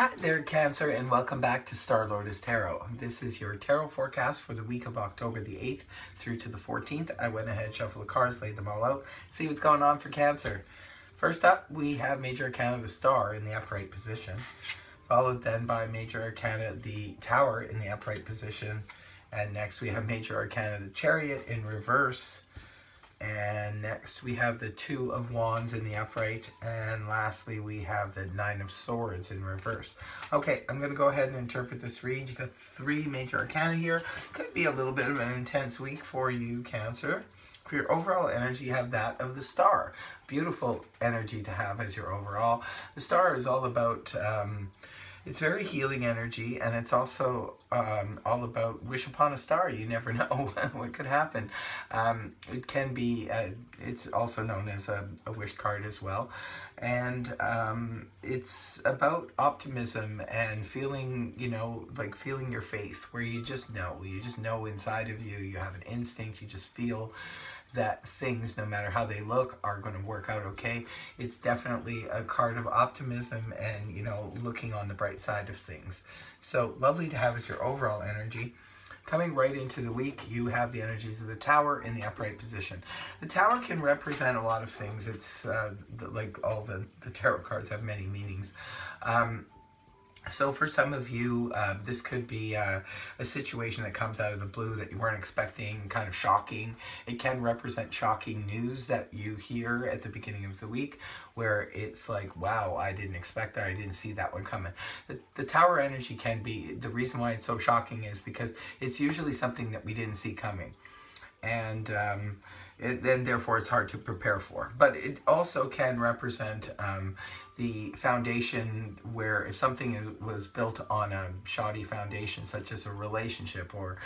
Hi there, Cancer, and welcome back to Star Lotus Tarot. This is your tarot forecast for the week of October the 8th through to the 14th. I went ahead, shuffled the cards, laid them all out, see what's going on for Cancer. First up, we have Major Arcana the Star in the upright position, followed then by Major Arcana the Tower in the upright position, and next we have Major Arcana the Chariot in reverse. And next we have the Two of Wands in the upright, and lastly we have the Nine of Swords in reverse. Okay, I'm going to go ahead and interpret this read. You got three major arcana here. Could be a little bit of an intense week for you, Cancer. For your overall energy, you have that of the Star. Beautiful energy to have as your overall. The Star is all about it's very healing energy, and it's also all about wish upon a star. You never know what could happen. It can be, it's also known as a wish card as well. And it's about optimism and feeling, you know, like feeling your faith, where you just know inside of you, you have an instinct, you just feel that things, no matter how they look, are going to work out okay. It's definitely a card of optimism and, you know, looking on the bright side of things. So lovely to have as your overall energy. Coming right into the week, you have the energies of the Tower in the upright position. The Tower can represent a lot of things. It's like all the tarot cards have many meanings. So for some of you, this could be a situation that comes out of the blue that you weren't expecting, kind of shocking. It can represent shocking news that you hear at the beginning of the week, where it's like, wow, I didn't expect that, I didn't see that one coming. The Tower energy can be, the reason why it's so shocking is because it's usually something that we didn't see coming. And then therefore it's hard to prepare for. But it also can represent the foundation, where if something was built on a shoddy foundation, such as a relationship or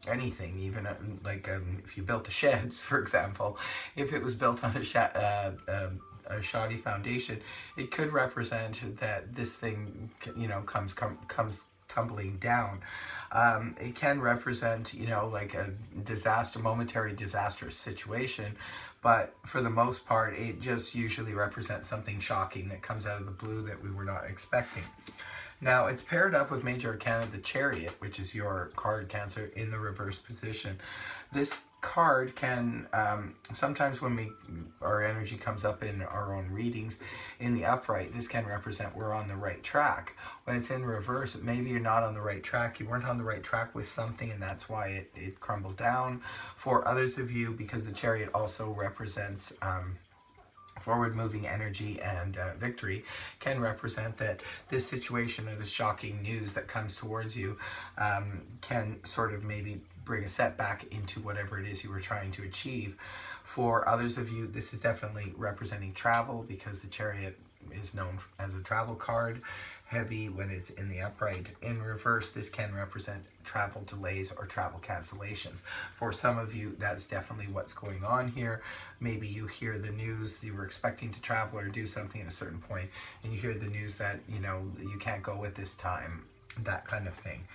anything, even like if you built a shed, for example, if it was built on a shoddy foundation, it could represent that this thing, you know, comes tumbling down. It can represent, you know, like a disaster, momentary disastrous situation, but for the most part, it just usually represents something shocking that comes out of the blue that we were not expecting. Now, it's paired up with Major Arcana the Chariot, which is your card, Cancer, in the reverse position. This card can, sometimes when our energy comes up in our own readings, in the upright, this can represent we're on the right track. When it's in reverse, maybe you're not on the right track. You weren't on the right track with something, and that's why it crumbled down. For others of you, because the Chariot also represents forward-moving energy and victory, can represent that this situation or this shocking news that comes towards you can sort of maybe bring a setback into whatever it is you were trying to achieve. For others of you, this is definitely representing travel, because the Chariot is known as a travel card. Heavy when it's in the upright. In reverse, this can represent travel delays or travel cancellations. For some of you, that's definitely what's going on here. Maybe you hear the news, you were expecting to travel or do something at a certain point, and you hear the news that, you know, you can't go at this time. That kind of thing.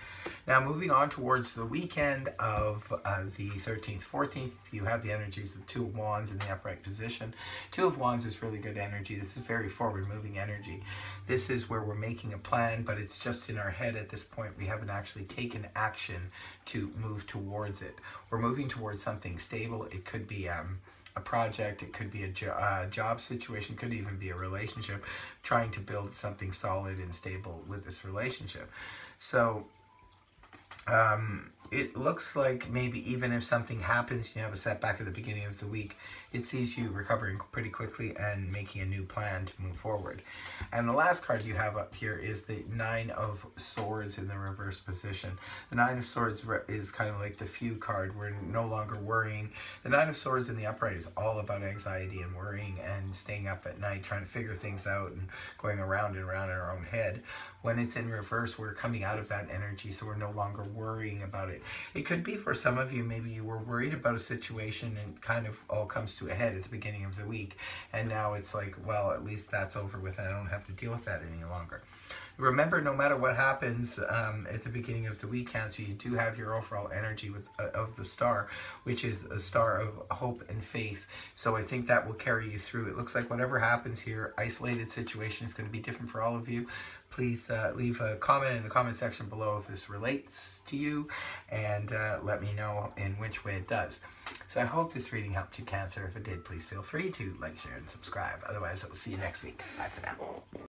Now, moving on towards the weekend of the 13th, 14th, you have the energies of Two of Wands in the upright position. Two of Wands is really good energy. This is very forward-moving energy. This is where we're making a plan, but it's just in our head at this point. We haven't actually taken action to move towards it. We're moving towards something stable. It could be a project, it could be a job situation, could even be a relationship, trying to build something solid and stable with this relationship. So it looks like maybe even if something happens, you have a setback at the beginning of the week, it sees you recovering pretty quickly and making a new plan to move forward. And the last card you have up here is the Nine of Swords in the reverse position. The Nine of Swords is kind of like the few card. We're no longer worrying. The Nine of Swords in the upright is all about anxiety and worrying and staying up at night trying to figure things out and going around and around in our own head. When it's in reverse, we're coming out of that energy, so we're no longer worrying about it. It could be for some of you, maybe you were worried about a situation and kind of all comes to a head at the beginning of the week, and now it's like, well, at least that's over with and I don't have to deal with that any longer. Remember, no matter what happens at the beginning of the week, Cancer, you do have your overall energy of the Star, which is a star of hope and faith. So I think that will carry you through. It looks like whatever happens here, isolated situation is going to be different for all of you, Please leave a comment in the comment section below if this relates to you, and let me know in which way it does. So I hope this reading helped you, Cancer. If it did, please feel free to like, share, and subscribe. Otherwise, I will see you next week. Bye for now.